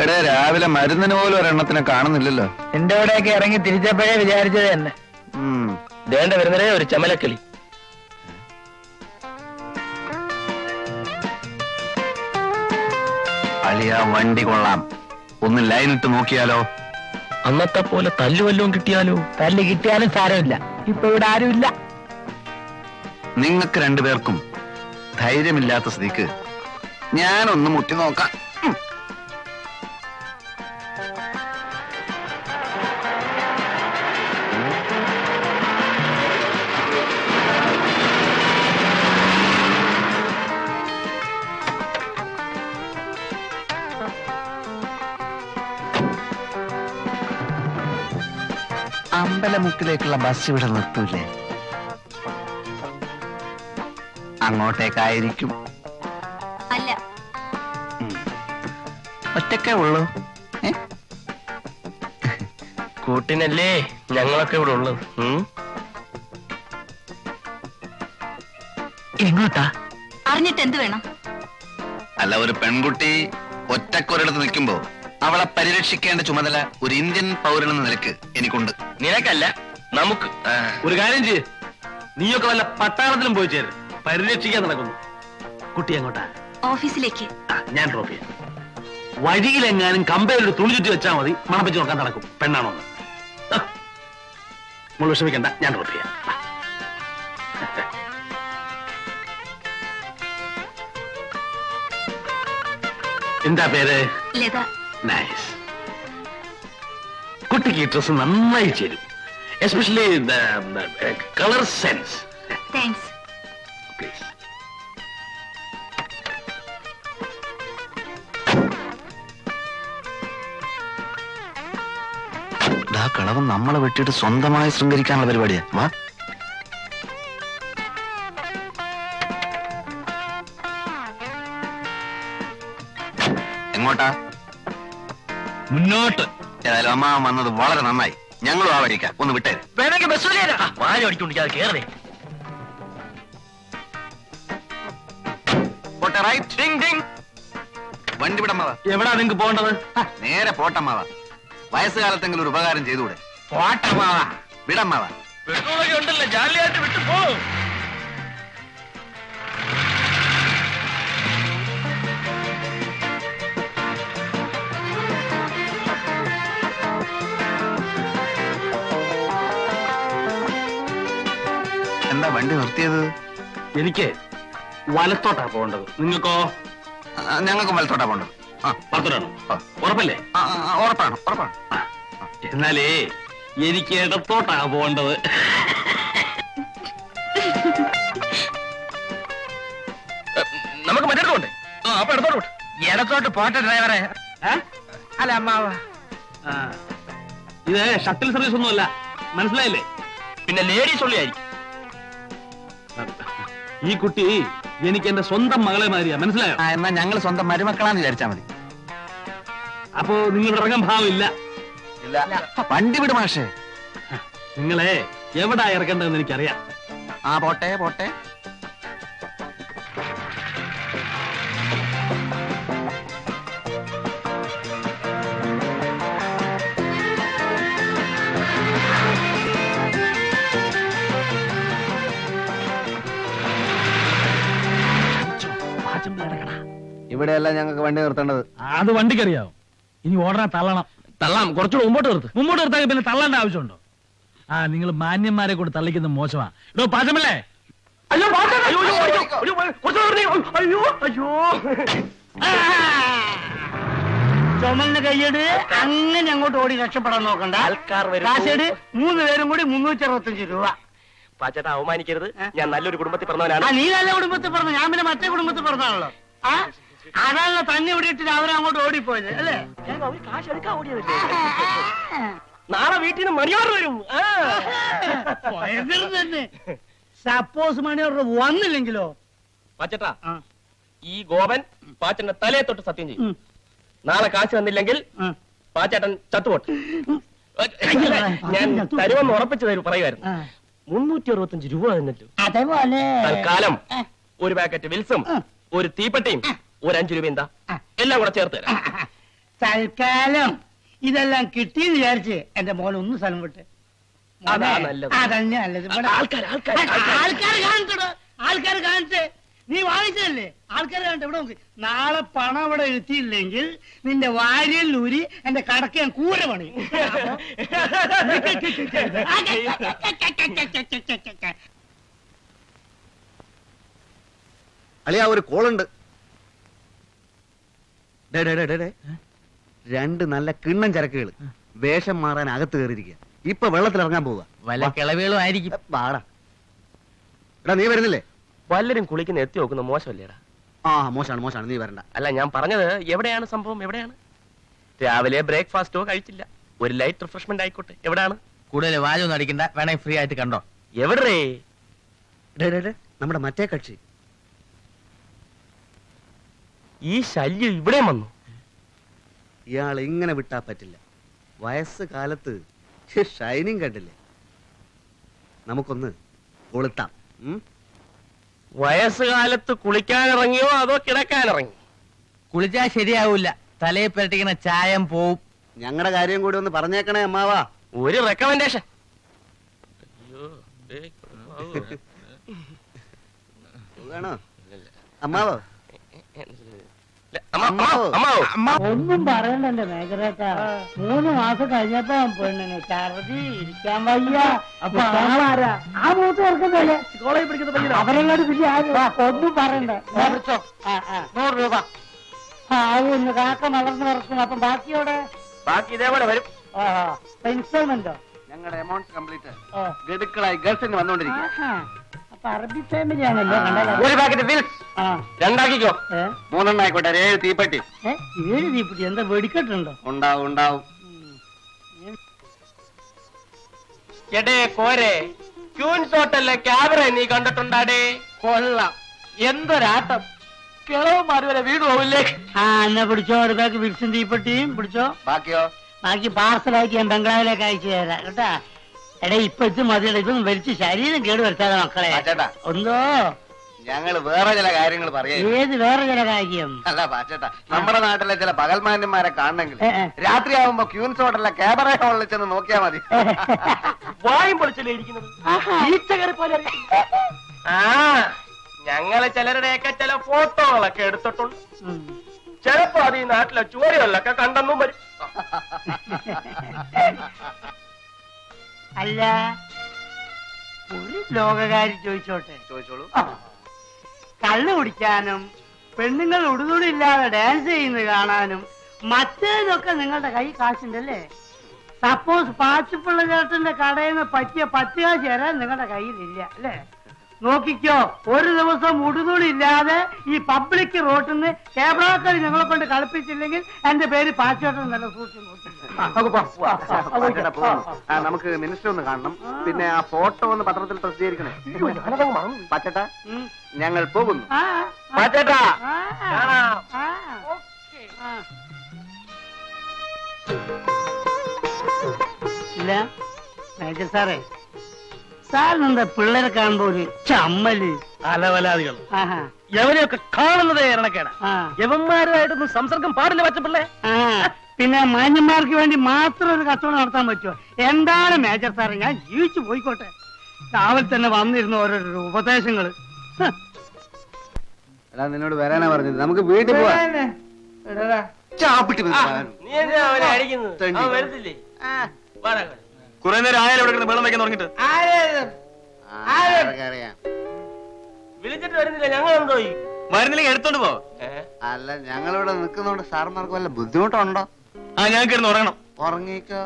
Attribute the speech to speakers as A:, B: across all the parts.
A: എടേ രാവിലെ മരുന്നിന് പോലും ഒരെണ്ണത്തിനെ കാണുന്നില്ലല്ലോ.
B: എന്റെ ഇവിടെയൊക്കെ ഇറങ്ങി തിരിച്ചപ്പോഴേ വിചാരിച്ചത് തന്നെ.
C: വേണ്ട വരുന്നതേ ഒരു ചമലക്കിളി.
A: അളിയ വണ്ടി കൊള്ളാം, ഒന്ന് ലൈനിട്ട് നോക്കിയാലോ?
C: അന്നത്തെ പോലെ തല്ലു വല്ലതും കിട്ടിയാലോ?
B: തല്ല് കിട്ടിയാലും സാരമില്ല, ഇപ്പൊ ഇവിടെ ആരുമില്ല.
A: നിങ്ങൾക്ക് രണ്ടുപേർക്കും ധൈര്യമില്ലാത്ത സ്ഥിതിക്ക് ഞാനൊന്ന് മുട്ടി നോക്കാം. അമ്പലമുക്കിലേക്കുള്ള ബസ് ഇവിടെ നിർത്തൂലേ? അങ്ങോട്ടേക്കായിരിക്കും.
D: അല്ല,
A: ഒറ്റക്കേ ഉള്ളൂ.
C: കൂട്ടിനല്ലേ ഞങ്ങളൊക്കെ ഇവിടെ ഉള്ളത്.
B: എങ്ങോട്ടാ?
D: അറിഞ്ഞിട്ട് എന്ത് വേണം?
A: അല്ല, ഒരു പെൺകുട്ടി ഒറ്റക്കൊരിടത്ത് നിൽക്കുമ്പോ അവളെ പരിരക്ഷിക്കേണ്ട ചുമതല ഒരു ഇന്ത്യൻ പൗരനെന്ന നിലക്ക് എനിക്കുണ്ട്.
C: നിനക്കല്ല, നമുക്ക്.
E: ഒരു കാര്യം ചെയ്യ്, നീയൊക്കെ വല്ല പട്ടാളത്തിലും പോയി ചേര്. പരിരക്ഷിക്കാൻ നടക്കുന്നു. കുട്ടി എങ്ങോട്ടാ?
D: ഓഫീസിലേക്ക്.
E: ഞാൻ ഡ്രോപ്പ് ചെയ്യാം. വഴിയിലെങ്ങാനും കമ്പയിലൊരു തുണി ചുറ്റി വെച്ചാൽ മതി, മണപ്പിച്ച് നോക്കാൻ നടക്കും പെണ്ണാണോ. നമ്മൾ വിഷമിക്കണ്ട, ഞാൻ ഡ്രോപ്പ് ചെയ്യാം. എന്താ പേര്?
D: ലത.
E: നൈസ്. കുട്ടിക്ക് ഈ ഡ്രസ് നന്നായി ചേരും, especially colour sense.
D: Thanks.
E: Please.
A: കളവൻ നമ്മളെ വെട്ടിയിട്ട് സ്വന്തമായി ശൃംഗരിക്കാനുള്ള പരിപാടിയാ. വാ. എങ്ങോട്ടാ?
E: മുന്നോട്ട്.
A: ഏതായാലും അമ്മ വന്നത് വളരെ നന്നായി. ഞങ്ങളും ആ വഴിക്കാം, ഒന്ന് വിട്ടേ.
C: വേണമെങ്കിൽ ബസ് വാഴ അടിക്കൊണ്ടിരിക്കാതെ കേറേ.
A: പോട്ടെ, റൈറ്റ്. വണ്ടി വിടമ്മാവാ.
E: എവിടാ നിങ്ങക്ക് പോകേണ്ടത്?
A: നേരെ പോട്ടമ്മാവാ. വയസ്സുകാലത്തെങ്കിലും ഒരു ഉപകാരം ചെയ്തുകൂടെ?
B: പോട്ടമാവാ.
A: വിടമ്മാവാ.
C: പെട്രോളൊക്കെ ഉണ്ടല്ലോ, ജാലിയായിട്ട് വിട്ടു പോ.
A: എന്താ വണ്ടി നിർത്തിയത്?
E: എനിക്ക് വലത്തോട്ടാ പോകേണ്ടത്. നിങ്ങൾക്കോ?
A: ഞങ്ങൾക്ക് വലത്തോട്ടാ പോണ്ടത്.
E: വലത്തോട്ടാണോ? ഉറപ്പല്ലേ?
A: ഉറപ്പാണ്, ഉറപ്പാണ്.
E: എന്നാലേ എനിക്ക് ഇടത്തോട്ടാ പോകേണ്ടത്.
C: നമുക്ക് മറ്റേടത്തോട്ടെ. അപ്പൊ ഇടത്തോട്ട്.
B: ഇടത്തോട്ട് പോട്ടെ ഡ്രൈവറെ. അല്ല അമ്മാവ,
E: ഇത് ഷട്ടിൽ സർവീസ് ഒന്നുമല്ല, മനസ്സിലായില്ലേ?
C: പിന്നെ ലേഡീസ് ഉള്ളിയായിരിക്കും.
E: ഈ കുട്ടി എനിക്ക് എന്റെ സ്വന്തം മകളെ മാതിരിയാ, മനസ്സിലായോ?
A: എന്നാ ഞങ്ങൾ സ്വന്തം മരുമക്കളാന്ന് വിചാരിച്ചാ മതി.
E: അപ്പോ നിങ്ങളുടെ ഇറങ്ങാൻ ഭാവമില്ല.
A: വണ്ടി വിട് മാഷേ.
E: നിങ്ങളെ എവിടാ ഇറക്കേണ്ടതെന്ന് എനിക്കറിയാം.
A: പോട്ടെ പോട്ടെ. ഇവിടെയല്ല ഞങ്ങൾക്ക് വണ്ടി നിർത്തേണ്ടത്.
E: അത് വണ്ടിക്കറിയാവും. ഇനി ഓടനെ തള്ളണം.
C: തള്ളാം, കുറച്ചുകൂടെ മുമ്പോട്ട് നിർത്ത്.
E: മുമ്പോട്ട് നിർത്താൻ പിന്നെ തള്ളേണ്ട ആവശ്യമുണ്ടോ? നിങ്ങൾ മാന്യന്മാരെ കൊണ്ട് തള്ളിക്കുന്നത് മോശമാ. ഇടോ പാചമല്ലേ?
C: അയ്യോ, അയ്യോ.
B: ചുമലിന് കൈയ്യട്. അങ്ങനെ അങ്ങോട്ട് ഓടി രക്ഷപ്പെടാൻ നോക്കണ്ട. കാശേട് 3 പേരും കൂടി 365 രൂപ.
C: പാച്ചേട്ടാ, അവമാനിക്കരുത്. ഞാൻ നല്ലൊരു കുടുംബത്തിൽ പറഞ്ഞവനാണ്.
B: നീ നല്ല കുടുംബത്തിൽ പറഞ്ഞു, ഞാൻ പിന്നെ മറ്റേ കുടുംബത്തിൽ പറഞ്ഞാണല്ലോ. അതാണല്ലോ തന്നെ ഇവിടെ ഇട്ടിട്ട് അവരങ്ങോട്ട് ഓടിപ്പോയത് അല്ലേ?
C: കാശ് എടുക്കാൻ ഓടിയതല്ലേ? നാളെ വീട്ടിൽ നിന്ന് മണിയോർ വരും.
B: തന്നെ. സപ്പോസ് മണിയോർ വന്നില്ലെങ്കിലോ?
C: പാച്ചേട്ടാ, ഈ ഗോപൻ പാച്ചന്റെ തലയെ തൊട്ട് സത്യം ചെയ്യും. നാളെ കാശ് തന്നില്ലെങ്കിൽ പാച്ചേട്ടൻ ചത്തുപോട്ട്. ഞാൻ തരുമെന്ന് ഉറപ്പിച്ചു പറയുമായിരുന്നു. 365 രൂപ തന്നല്ലോ.
B: അതേപോലെ
C: തൽക്കാലം ഒരു പാക്കറ്റ് വിൽസും ഒരു തീപ്പെട്ടിയും ഒരു 5 രൂപ എന്താ എല്ലാം കൂടെ ചേർത്ത് തരാം.
B: തൽക്കാലം ഇതെല്ലാം കിട്ടിയെന്ന് വിചാരിച്ച് എന്റെ മോൻ ഒന്ന് സ്ഥലം വിട്ട്.
C: അതാ നല്ലത്.
B: അതന്നെ നല്ലത്. ഇവിടെ ആൾക്കാർ കാണട്ടെടോ, ആൾക്കാർ കാണട്ടെ. നീ വാങ്ങിച്ചതല്ലേ, ആൾക്കാർ കാണട്ടെ. ഇവിടെ നോക്ക്, നാളെ പണം ഇവിടെ എത്തിയില്ലെങ്കിൽ നിന്റെ വാരിയിൽ ഊരി എന്റെ കടക്ക് ഞാൻ കൂര പണി.
F: അളിയാ ഒരു കോളുണ്ട്. രണ്ട് നല്ല കിണ്ണം ചരക്കുകൾ വേഷം മാറാൻ അകത്ത് കയറിയിരിക്കുക. ഇപ്പൊ വെള്ളത്തിൽ ഇറങ്ങാൻ പോവുക.
G: വല്ല കിളവികളും ആയിരിക്കും.
F: വാടാ. എടാ നീ വരുന്നില്ലേ?
C: വല്ലരും കുളിക്കുന്ന എത്തി നോക്കുന്ന മോശമല്ലേടാ?
F: ആ മോശാണ്, നീ വരണ്ട.
C: അല്ല, ഞാൻ പറഞ്ഞത് എവിടെയാണ് സംഭവം? എവിടെയാണ്? രാവിലെ ബ്രേക്ക്ഫാസ്റ്റോ കഴിച്ചില്ല, ഒരു ലൈറ്റ് റിഫ്രഷ്മെന്റ് ആയിക്കോട്ടെ. എവിടെയാണ്?
G: കൂടുതൽ വാചൊന്നും അടിക്കണ്ട, വേണേ ഫ്രീ ആയിട്ട് കണ്ടോ.
C: എവിടെ?
F: നമ്മുടെ മറ്റേ കക്ഷി.
C: ഈ ശല്യം ഇവിടെയും വന്നു.
F: ഇയാൾ ഇങ്ങനെ വിട്ടാ പറ്റില്ല. വയസ്സ് കാലത്ത് ഷൈനിങ് കണ്ടില്ലേ? നമുക്കൊന്ന് കൊളുത്താം.
C: വയസ്സുകാലത്ത് കുളിക്കാനിറങ്ങിയോ അതോ കിടക്കാനിറങ്ങി?
G: കുളിച്ചാ ശരിയാവൂല, തലയെ പുരട്ടിക്കുന്ന ചായം പോവും.
F: ഞങ്ങളുടെ കാര്യം കൂടി ഒന്ന് പറഞ്ഞേക്കണേ അമ്മാവാ.
C: ഒരു റെക്കമെൻഡേഷൻ.
F: വേണോ അമ്മാവോ?
B: ഒന്നും പറയണ്ട എന്റെ മേഖലേട്ടാ. 3 മാസം കഴിഞ്ഞപ്പോ പെണ്ണിന് ഛർദി, ഇരിക്കാൻ വയ്യ. അപ്പൊ ആളാരാ? ആ മൂത്ത് ചേർക്കുന്നല്ലേ കോളേജിൽ പഠിക്കുന്ന അവരെങ്ങോട്ട് പിന്നെ ഒന്നും പറയണ്ട. 100 രൂപ ആവുന്നു. കാക്ക വളർന്നു വറക്കും. അപ്പൊ ബാക്കിയോടെ
C: ബാക്കി ഇതേപോലെ വരും.
B: ഇൻസ്റ്റോൾമെന്റോ?
F: ഞങ്ങളുടെ എമൗണ്ട് കംപ്ലീറ്റ് ഗഡുക്കളായി ഗൾഫിന് വന്നോണ്ടിരിക്കുക.
B: അപ്പൊ അറബി ഫാമിലി ആണല്ലോ.
C: ഒരു പാക്കറ്റ് ബിൽസ് രണ്ടാക്കിക്കോ.
F: 3 ആയിക്കോട്ടെ. 7 തീപ്പെട്ടി.
B: 7 തീപ്പെട്ടി? എന്താ വെടിക്കെട്ടുണ്ടോ?
F: ഉണ്ടാവും.
C: എടേ കോരെ, ക്യൂൻസ് ഹോട്ടലിലെ ക്യാമറ നീ കണ്ടിട്ടുണ്ടാടേ?
B: കൊള്ളാം, എന്തൊരാട്ടം. കിളവന്മാര് വരെ വീട് പോവില്ലേ? എന്നാ പിടിച്ചോ, ഒരു ബാഗ് വിൽസും തീപ്പെട്ടിയും പിടിച്ചോ.
F: ബാക്കിയോ?
B: ബാക്കി പാർസലാക്കി ഞാൻ ബംഗ്ലാവിലേക്ക് അയച്ചു തരാം കേട്ടാ. എടേ ഇപ്പൊ ഇത് മതിയുടെ, ഇതൊന്നും വലിച്ച് ശരീരം കേട് വരുത്താതെ മക്കളെ.
F: പാച്ചേട്ടാ,
B: ഒന്നോ
F: ഞങ്ങള് വേറെ ചില കാര്യങ്ങൾ പറയാം.
B: ഏത് വേറെ ചില കാര്യം?
F: അല്ല പാച്ചേട്ടാ, നമ്മുടെ നാട്ടിലെ ചില പകൽമാന്യന്മാരെ കാണണമെങ്കിൽ
B: ഏ, ഏ.
F: രാത്രി ആവുമ്പോ ക്യൂൻസ് ഹോട്ടലിലെ ക്യാമറ ഹോളിൽ ചെന്ന് നോക്കിയാ മതി.
C: വായും പൊളിച്ചല്ലേ ഇരിക്കുന്നത്? ആ, ഞങ്ങള് ചിലരുടെയൊക്കെ ചില ഫോട്ടോകളൊക്കെ എടുത്തിട്ടുണ്ട്. ചിലപ്പോ അത് ഈ നാട്ടിലെ ചുവരുകളിലൊക്കെ കണ്ടെന്നും വരും.
B: അല്ല, ഒരു ലോകകാരി ചോദിച്ചോട്ടെ?
F: ചോദിച്ചോളൂ.
B: കള്ളു കുടിക്കാനും പെണ്ണുങ്ങൾ ഉടുതുടില്ലാതെ ഡാൻസ് ചെയ്യുന്നത് കാണാനും മറ്റേതൊക്കെ നിങ്ങളുടെ കൈ കാശുണ്ടല്ലേ? സപ്പോസ് പാച്ചിപ്പിള്ള ചേട്ടന്റെ കടയിൽ നിന്ന് പറ്റിയ 10 കാശ് തരാൻ നിങ്ങളുടെ കയ്യിലില്ല അല്ലേ? നോക്കിക്കോ, ഒരു ദിവസം ഉടുതുടില്ലാതെ ഈ പബ്ലിക് റോട്ടിൽ നിന്ന് ക്യാമറക്കാർ ഞങ്ങളെ കൊണ്ട് കളിപ്പിച്ചില്ലെങ്കിൽ എന്റെ പേര് പാച്ചോട്ടൻ നല്ല സൂക്ഷിച്ചു നോക്കി.
F: പാച്ചേട്ടാ പോകുന്നു. നമുക്ക് മിനിസ്റ്റർ ഒന്ന് കാണണം. പിന്നെ ആ ഫോട്ടോ ഒന്ന് പത്രത്തിൽ പ്രസിദ്ധീകരിക്കണേ. പാച്ചേട്ടാ, ഞങ്ങൾ പോകുന്നു.
C: പാച്ചേട്ടാ,
B: ഇല്ല മേജർ സാറേ, സാറിനെന്താ പിള്ളേരെ കാണുമ്പോ ഒരു ചമ്മല്?
C: അലവലാദികൾ
B: ആഹാ.
C: എവരെയൊക്കെ കാണുന്നതേ ഇറണക്കേടാ.
B: ആ.
C: യവന്മാരുമായിട്ടൊന്നും സംസർഗം പാടില്ല പറ്റപ്പിള്ളേ.
B: ആ, പിന്നെ മാന്യന്മാർക്ക് വേണ്ടി മാത്രം ഒരു കച്ചവടം നടത്താൻ പറ്റുമോ? എന്താണ് മേജർ സാറേ, ഞാൻ ജീവിച്ചു പോയിക്കോട്ടെ. രാവിലെ തന്നെ വന്നിരുന്ന ഓരോരോ ഉപദേശങ്ങള്.
F: എടാ, നിന്നോട് വരാനാ പറഞ്ഞത്. നമുക്ക് വീട്ടിൽ പോവാം. ചാപ്പിട്ട്
C: നീ എന്താ അവനെ അടിക്കുന്നത്? അവൻ വരത്തില്ലേ? കുറെ നേരം ആയാലും ഇവിടെ വെള്ളം വെക്കാൻ തുടങ്ങിട്ട്
F: അറിയാം.
C: വിളിച്ചിട്ട് വരുന്നില്ല. ഞങ്ങൾ എന്തോയി വരുന്നില്ലെങ്കിൽ എടുത്തോണ്ട് പോ.
F: അല്ല, ഞങ്ങളിവിടെ നിൽക്കുന്നോണ്ട് സാർമാർക്ക് വല്ല ബുദ്ധിമുട്ടുണ്ടോ?
C: ആ, ഞാൻ കിടന്ന് ഉറങ്ങണം.
F: ഉറങ്ങിക്കോ.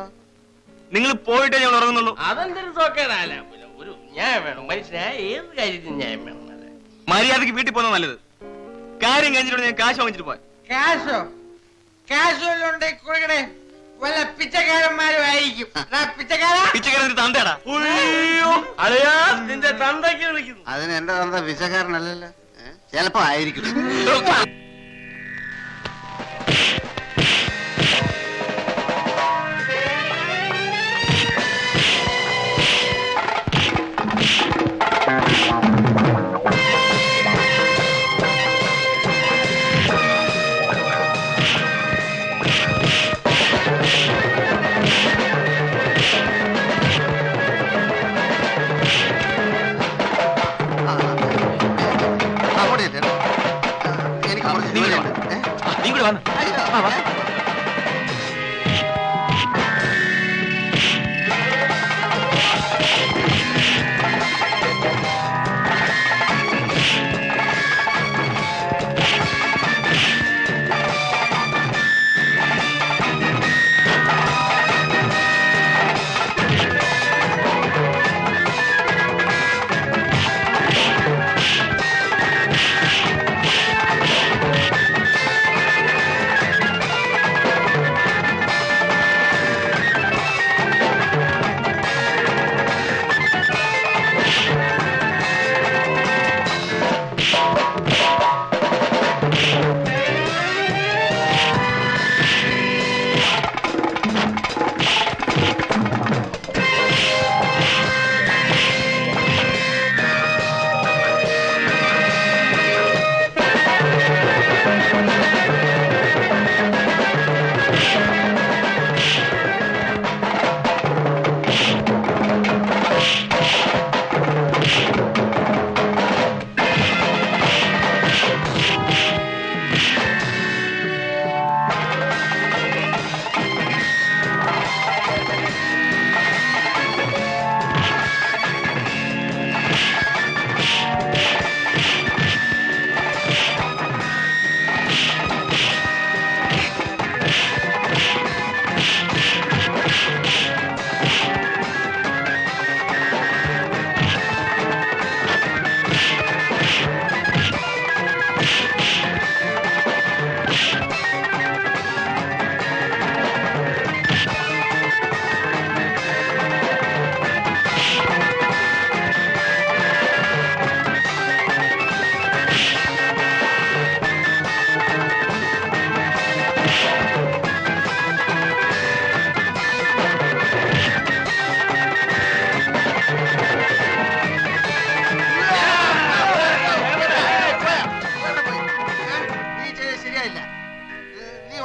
C: നിങ്ങൾ പോയിട്ടേ ഞങ്ങൾ ഉറങ്ങുന്നുള്ളൂ. അതെന്തൊരു സോക്കേടല്ല. ഒരു ന്യായം വേണം മനുഷ്യനായ ഏത് കാര്യത്തിന് ന്യായം വേണം. മര്യാദക്ക് വീട്ടിൽ പോകുന്നത് നല്ലത്. കാര്യം കഴിഞ്ഞിട്ട് ഞാൻ കാശ് വാങ്ങിച്ചിട്ട് പോയി.
H: കാശോ? കാശ് വല്ലതും ഉണ്ടെങ്കിൽ കൊടുക്കണേ. വല്ല പിച്ചക്കാരന്മാരും ആയിരിക്കും.
C: പിച്ചക്കാരൻ തന്തേടാ. അതെയാ നിന്റെ തന്തയ്ക്ക് വിളിക്കുന്നു.
F: അതിന് എന്റെ തന്ത പിച്ചക്കാരനല്ലല്ലോ. ചിലപ്പോ ആയിരിക്കും. ഇതുവരെ ഉണ്ട്.
E: നീ കൂടെ വന്ന്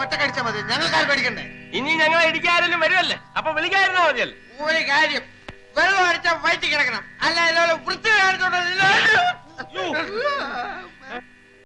H: ഒറ്റക്കടിച്ചാ മതി, ഞങ്ങൾക്ക് ആരും പേടിക്കണ്ടേ.
C: ഇനി ഞങ്ങളെ ഇടിക്കാരെങ്കിലും വരുമല്ലേ, അപ്പൊ വിളിക്കായിരുന്നാ മതിയല്ലോ.
H: ഒരു കാര്യം, വെള്ളം അടിച്ചാൽ വയറ്റി കിടക്കണം, അല്ല വൃത്തി കാണിച്ചോണ്ടോ.